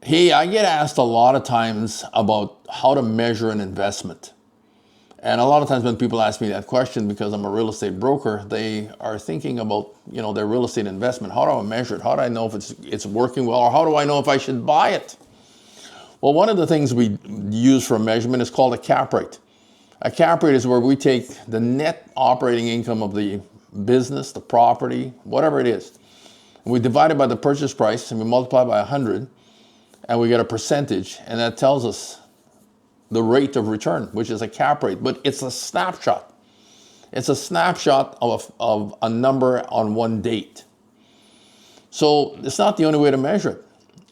Hey, I get asked a lot of times about how to measure an investment. And a lot of times when people ask me that question, because I'm a real estate broker, they are thinking about, their real estate investment. How do I measure it? How do I know if it's working well? Or how do I know if I should buy it? Well, one of the things we use for a measurement is called a cap rate. A cap rate is where we take the net operating income of the business, the property, whatever it is. And we divide it by the purchase price and we multiply by 100 and we get a percentage, and that tells us the rate of return, which is a cap rate, but it's a snapshot. It's a snapshot of a number on one date. So it's not the only way to measure it.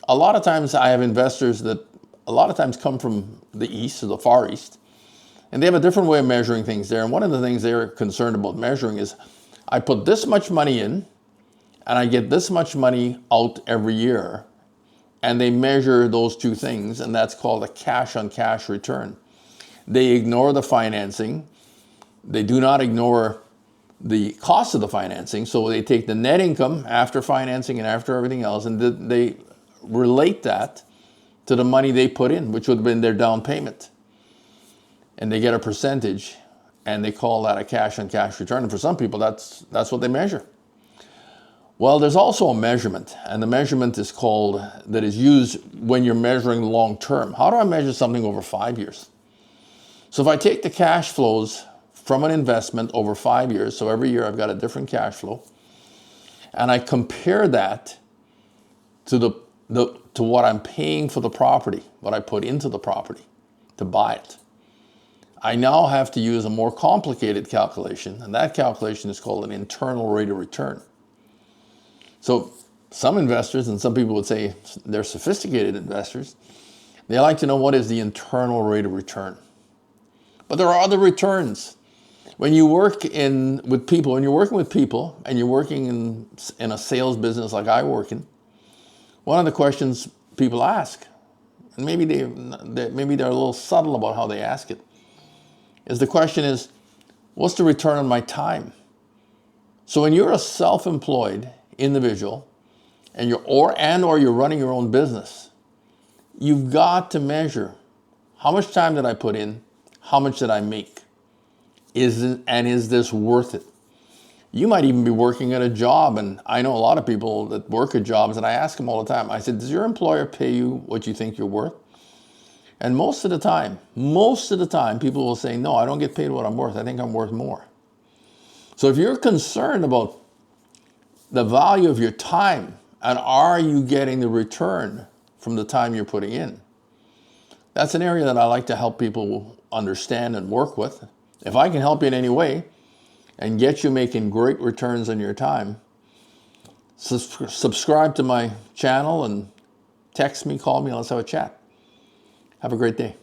A lot of times I have investors that a lot of times come from the East or the Far East, and they have a different way of measuring things there. And one of the things they're concerned about measuring is, I put this much money in and I get this much money out every year. And they measure those two things, and that's called a cash on cash return. They ignore the financing. They do not ignore the cost of the financing. So they take the net income after financing and after everything else, and they relate that to the money they put in, which would have been their down payment. And they get a percentage, and they call that a cash on cash return. And for some people, that's what they measure. Well, there's also a measurement, and the measurement is that is used when you're measuring long term. How do I measure something over 5 years? So if I take the cash flows from an investment over 5 years, so every year I've got a different cash flow, and I compare that to what I'm paying for the property, what I put into the property to buy it, I now have to use a more complicated calculation, and that calculation is called an internal rate of return. So some investors, and some people would say they're sophisticated investors, they like to know what is the internal rate of return. But there are other returns. When you work with people, and you're working in a sales business like I work in, one of the questions people ask, and maybe they're a little subtle about how they ask it, is the question is, what's the return on my time? So when you're a self-employed individual and you're running your own business, you've got to measure, how much time did I put in? How much did I make? Is this worth it? You might even be working at a job, and I know a lot of people that work at jobs, and I ask them all the time, I said, does your employer pay you what you think you're worth? And most of the time, people will say, no, I don't get paid what I'm worth. I think I'm worth more. So if you're concerned about the value of your time, and are you getting the return from the time you're putting in, that's an area that I like to help people understand and work with. If I can help you in any way and get you making great returns on your time, subscribe to my channel and text me, call me, let's have a chat. Have a great day.